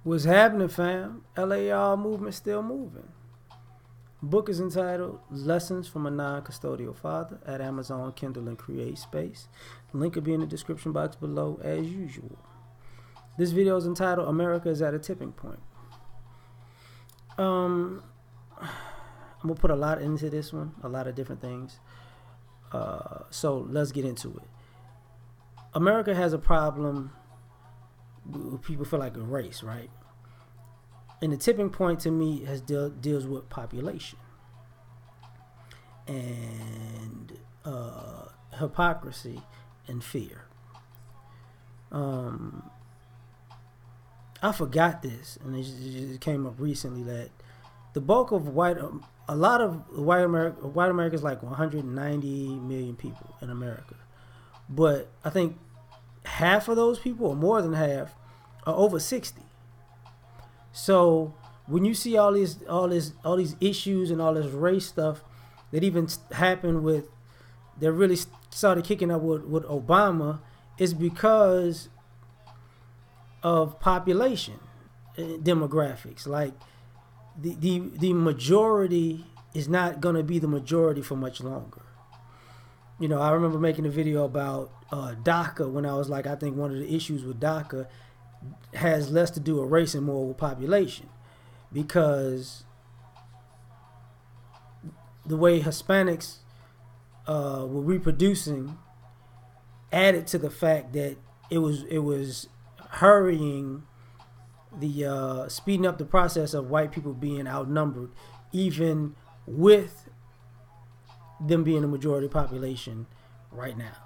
What's happening, fam? L.A.R. movement still moving. Book is entitled Lessons from a Non-Custodial Father at Amazon, Kindle, and Create Space. Link will be in the description box below as usual. This video is entitled America is at a Tipping Point. I'm going to put a lot into this one, a lot of different things. So let's get into it. America has a problem. People feel like a race, right? And the tipping point to me deals with population and hypocrisy and fear. I forgot this, and it just came up recently that the bulk of a lot of white America is like 190 million people in America, but I think half of those people, or more than half, are over 60. So when you see all these issues and all this race stuff that even happened with, that really started kicking up with Obama, is because of population demographics. Like the majority is not going to be the majority for much longer. You know, I remember making a video about DACA when I was like, I think one of the issues with DACA has less to do with race and more with population, because the way Hispanics were reproducing added to the fact that it was hurrying the speeding up the process of white people being outnumbered, even with them being the majority population right now.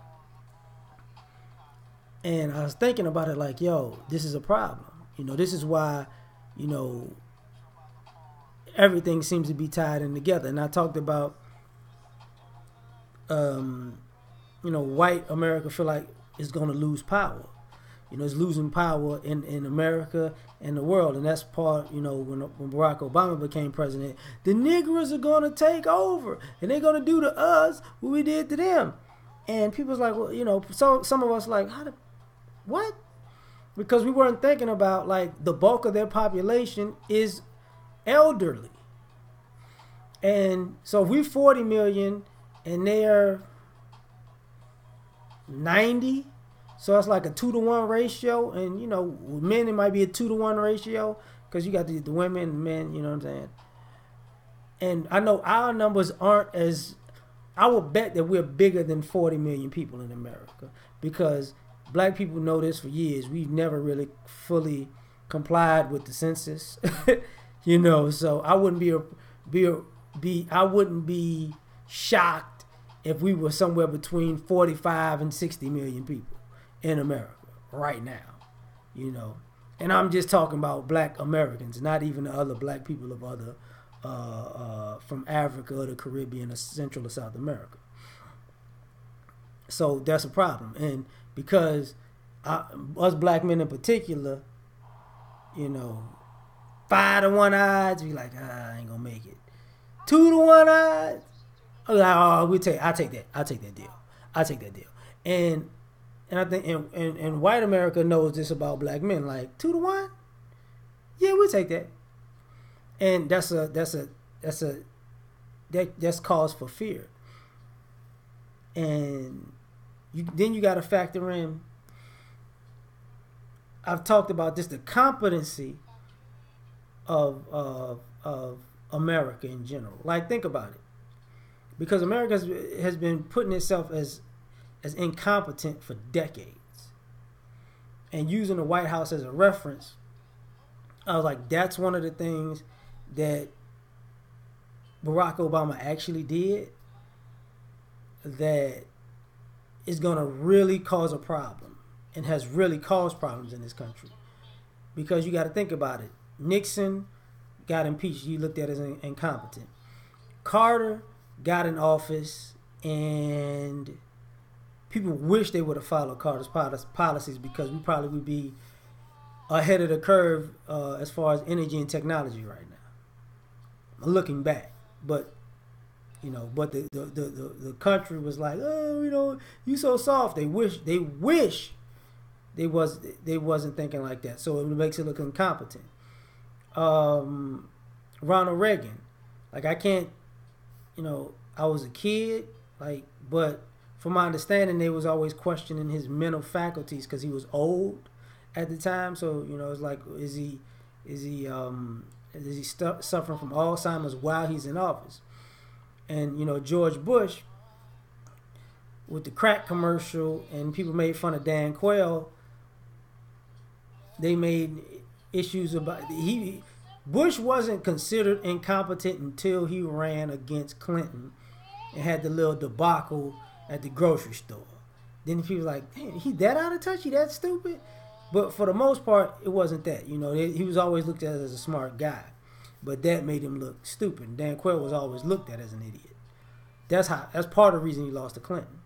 And I was thinking about it like, yo, this is a problem. You know, this is why, you know, everything seems to be tied in together. And I talked about, you know, white America feel like it's going to lose power. You know, it's losing power in America and the world. And that's part, you know, when Barack Obama became president, the Negroes are going to take over. And they're going to do to us what we did to them. And people's like, well, you know, so some of us like, what? Because we weren't thinking about, like, the bulk of their population is elderly. And so if we're 40 million and they're 90, so it's like a 2-to-1 ratio. And, you know, with men, it might be a 2-to-1 ratio because you got the women and men, you know what I'm saying? And I know our numbers aren't as, I would bet that we're bigger than 40 million people in America, because black people know this for years. We've never really fully complied with the census, you know. So I wouldn't be shocked if we were somewhere between 45 and 60 million people in America right now, you know. And I'm just talking about black Americans, not even the other black people of other from Africa or the Caribbean or Central or South America. So that's a problem. And because us black men in particular, you know, 5-to-1 odds, we like, I ain't gonna make it. 2-to-1 odds, I'll take that deal. And I think and white America knows this about black men, like 2-to-1, yeah, we'll take that. And that's cause for fear. And then you got to factor in, I've talked about this, the competency of America in general. Like, think about it. Because America has been putting itself as incompetent for decades. And using the White House as a reference, I was like, that's one of the things that Barack Obama actually did that is going to really cause a problem, and has really caused problems in this country. Because you got to think about it. Nixon got impeached. You looked at as incompetent. Carter got in office, and people wish they would have followed Carter's policies, because we probably would be ahead of the curve as far as energy and technology right now, looking back. But you know, but the country was like, oh, you know, you so soft. They wish they wasn't thinking like that. So it makes it look incompetent. Ronald Reagan, like I can't, I was a kid, like, but from my understanding, they was always questioning his mental faculties because he was old at the time. So it's like, is he suffering from Alzheimer's while he's in office? And George Bush with the crack commercial, and people made fun of Dan Quayle. They made issues about Bush wasn't considered incompetent until he ran against Clinton and had the little debacle at the grocery store. Then people were like, damn, he that out of touch? He that stupid? But for the most part, it wasn't that. He was always looked at as a smart guy. But that made him look stupid. Dan Quayle was always looked at as an idiot. That's part of the reason he lost to Clinton.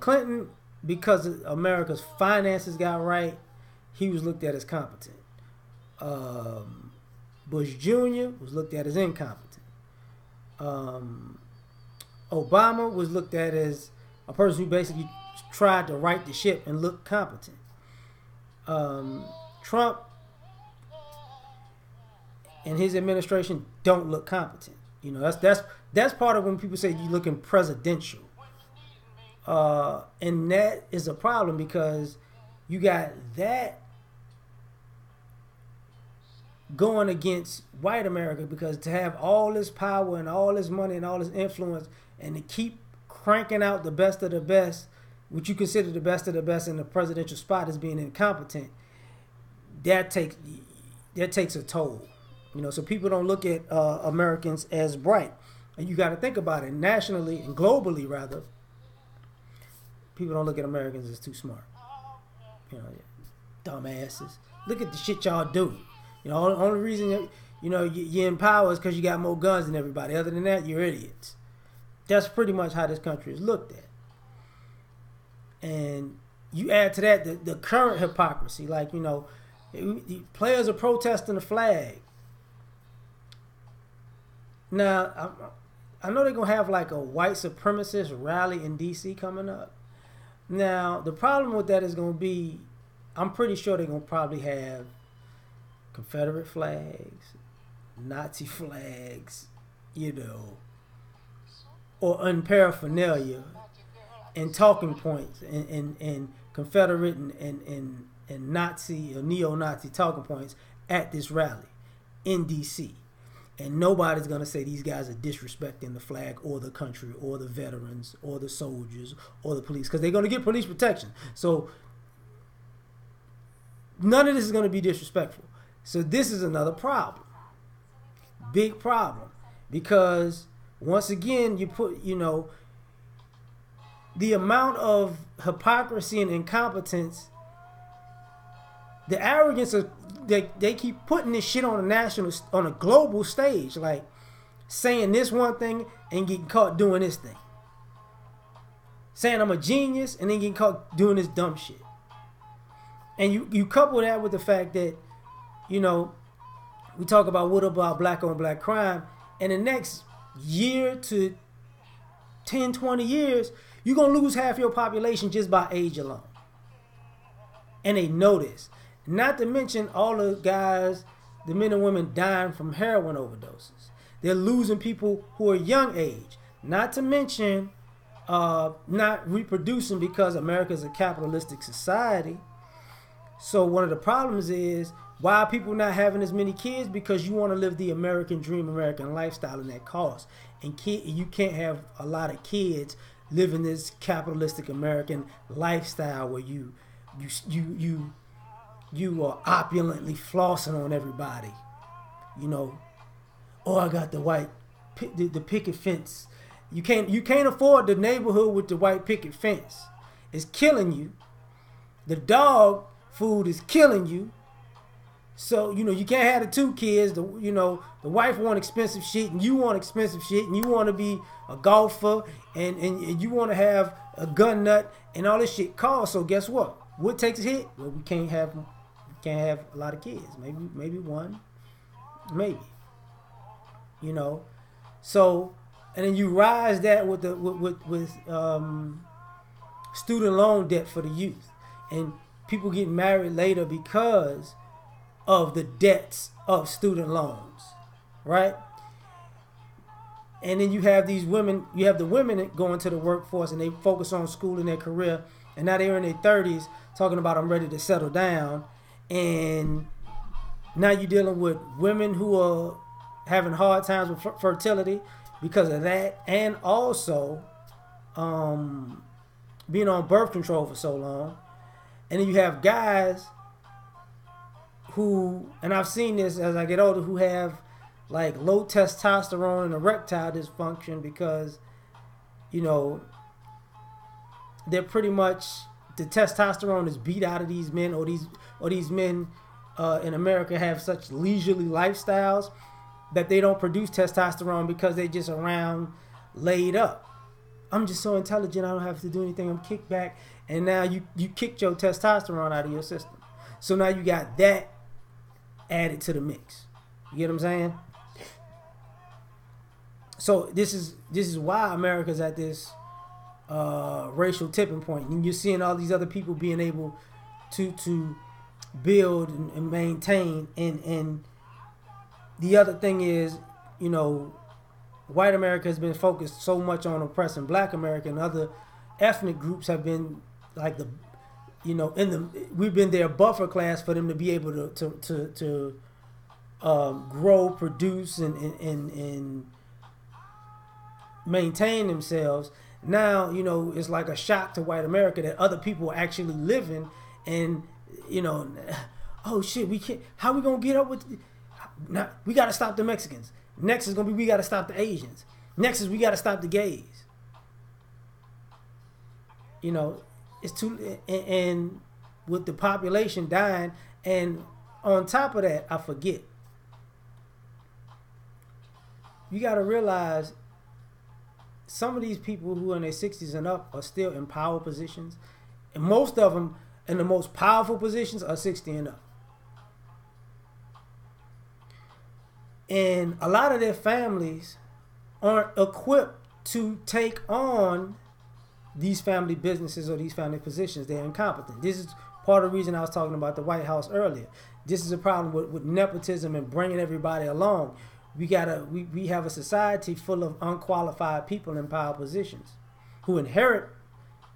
Clinton, because America's finances got right, he was looked at as competent. Bush Jr. was looked at as incompetent. Obama was looked at as a person who basically tried to right the ship and look competent. Trump and his administration don't look competent. That's part of when people say you looking presidential. And that is a problem because you got that going against white America, because to have all this power and all this money and all this influence and to keep cranking out the best of the best, which you consider the best of the best in the presidential spot as being incompetent, that takes a toll. So people don't look at Americans as bright. And you got to think about it nationally and globally, rather. People don't look at Americans as too smart. Dumbasses. Look at the shit y'all do. The only reason you're in power is because you got more guns than everybody. Other than that, you're idiots. That's pretty much how this country is looked at. And you add to that the current hypocrisy. Like, players are protesting the flag. Now, I know they're going to have like a white supremacist rally in D.C. coming up. Now, the problem with that is going to be, I'm pretty sure they're going to probably have Confederate flags, Nazi flags, or unparaphernalia and talking points and Confederate and Nazi or neo-Nazi talking points at this rally in D.C. And nobody's going to say these guys are disrespecting the flag or the country or the veterans or the soldiers or the police, because they're going to get police protection. So none of this is going to be disrespectful. So this is another problem. Big problem. Because once again, you put, the amount of hypocrisy and incompetence, the arrogance of they keep putting this shit on a global stage, like saying this one thing and getting caught doing this thing. Saying I'm a genius and then getting caught doing this dumb shit. And you couple that with the fact that, we talk about what about black on black crime, and the next year to 10, 20 years, you're going to lose half your population just by age alone. And they know this. Not to mention all the guys, the men and women dying from heroin overdoses. They're losing people who are young age. Not to mention not reproducing, because America is a capitalistic society. So one of the problems is, why are people not having as many kids? Because you want to live the American dream, American lifestyle, and that costs. And you can't have a lot of kids living this capitalistic American lifestyle where you are opulently flossing on everybody. Oh, I got the picket fence. You can't afford the neighborhood with the white picket fence. It's killing you. The dog food is killing you. So, you can't have the two kids. The wife want expensive shit and you want expensive shit, and you want to be a golfer and you want to have a gun nut, and all this shit costs. So guess what? What takes a hit? Well, we can't have a lot of kids. Maybe one. Maybe. So, and then you rise that with student loan debt for the youth. And people getting married later because of the debts of student loans, right? And then you have these women, you have the women going to the workforce and they focus on school and their career, and now they're in their 30s talking about I'm ready to settle down. And now you're dealing with women who are having hard times with fertility because of that, and also being on birth control for so long. And then you have guys who, and I've seen this as I get older, who have like low testosterone and erectile dysfunction because, you know, they're pretty much, the testosterone is beat out of these men, or these men in America have such leisurely lifestyles that they don't produce testosterone because they're just around laid up. I'm just so intelligent, I don't have to do anything, I'm kicked back. And now you kicked your testosterone out of your system. So now you got that added to the mix. You get what I'm saying? So this is why America's at this racial tipping point. And you're seeing all these other people being able to build and maintain. And the other thing is, you know, white America has been focused so much on oppressing black America, and other ethnic groups have been like the, you know, we've been their buffer class for them to be able to grow, produce, and maintain themselves. Now, you know, it's like a shock to white America that other people are actually living, and, you know, oh shit, we can't, how we gonna get up with, now we gotta stop the Mexicans. Next is gonna be we gotta stop the Asians. Next is we gotta stop the gays. You know, it's too, and with the population dying, and on top of that, I forget, you gotta realize some of these people who are in their 60s and up are still in power positions, and most of them in the most powerful positions are 60 and up. And a lot of their families aren't equipped to take on these family businesses or these family positions. They're incompetent. This is part of the reason I was talking about the White House earlier. This is a problem with nepotism and bringing everybody along. We have a society full of unqualified people in power positions who inherit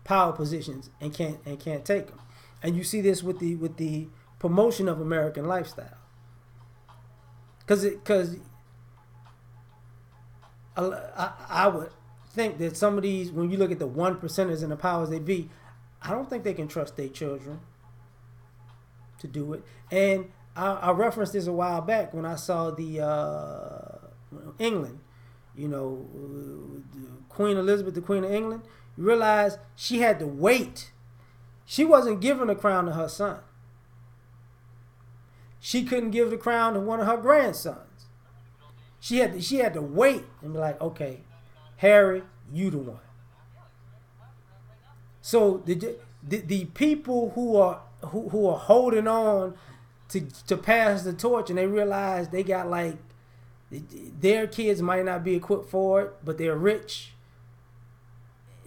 power positions and can't take them. And you see this with the promotion of American lifestyle. Because I would think that some of these, when you look at the 1%ers and the powers they be, I don't think they can trust their children to do it. And I referenced this a while back when I saw the England, you know, Queen Elizabeth, the Queen of England. You realize she had to wait. She wasn't giving the crown to her son. She couldn't give the crown to one of her grandsons. She had to wait and be like, okay, Harry, you the one. So the people who are holding on to pass the torch, and they realize they got, like, their kids might not be equipped for it, but they're rich,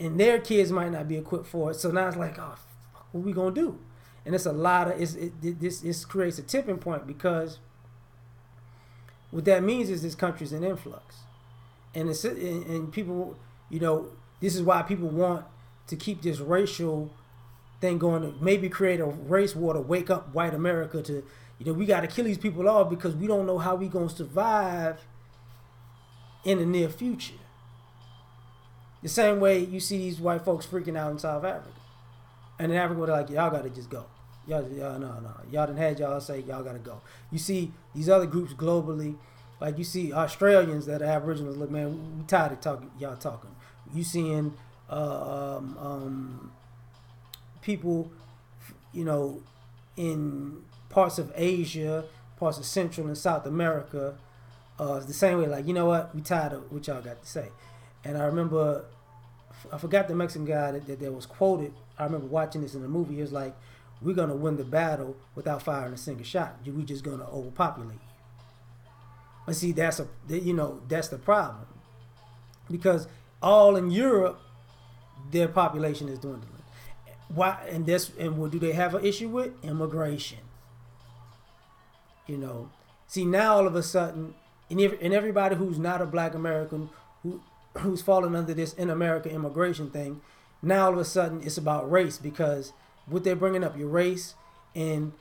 and their kids might not be equipped for it. So now it's like, oh, fuck, what we gonna do? And it's a lot of this creates a tipping point, because what that means is this country's in influx, and people, you know, this is why people want to keep this racial thing going, to maybe create a race war to wake up white America to, you know, we got to kill these people off because we don't know how we gonna survive in the near future. The same way you see these white folks freaking out in South Africa, and in Africa they're like, y'all gotta just go. Y'all done had y'all say y'all gotta go. You see these other groups globally, like you see Australians that are Aboriginals. Look, man, we tired of y'all talking. You seeing people, you know, in parts of Asia, parts of Central and South America, the same way. Like, you know what, we tired of what y'all got to say. And I remember, I forgot the Mexican guy that was quoted. I remember watching this in the movie. He was like, we're going to win the battle without firing a single shot. We're just going to overpopulate. But see, that's the problem. Because all in Europe, their population is dwindling. Why? And what do they have an issue with? Immigration. You know, see now all of a sudden, and everybody who's not a Black American who's falling under this in America immigration thing, now all of a sudden it's about race, because what they're bringing up your race, and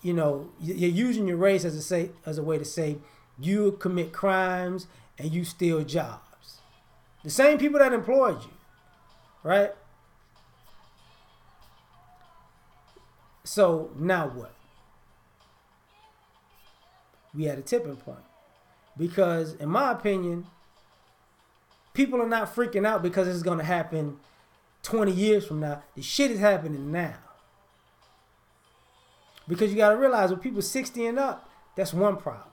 you know you're using your race as a way to say you commit crimes and you steal jobs. The same people that employed you, right? So now what? We had a tipping point, because in my opinion, people are not freaking out because it's going to happen 20 years from now. The shit is happening now. Because you got to realize with people 60 and up, that's one problem.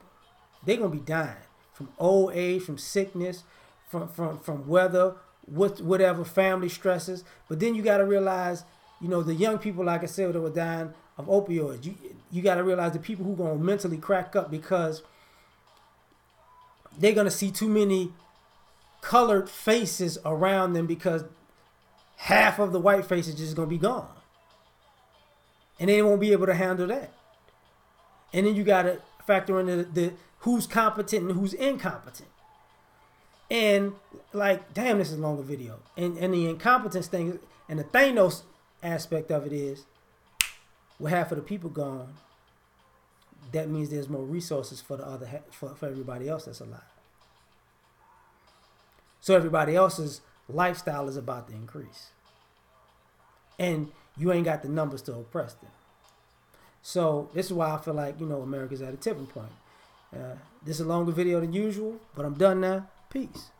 They're going to be dying from old age, from sickness, from weather, whatever, family stresses. But then you got to realize, you know, the young people, like I said, that were dying of opioids. You got to realize the people who are going to mentally crack up because they're going to see too many colored faces around them, because half of the white faces just going to be gone. And they won't be able to handle that. And then you got to factor in the who's competent and who's incompetent. And like, damn, this is a longer video. And the incompetence thing, and the Thanos aspect of it is, with half of the people gone, that means there's more resources for the other for everybody else that's alive. So everybody else's lifestyle is about to increase. And you ain't got the numbers to oppress them. So this is why I feel like, you know, America's at a tipping point. This is a longer video than usual, but I'm done now. Peace.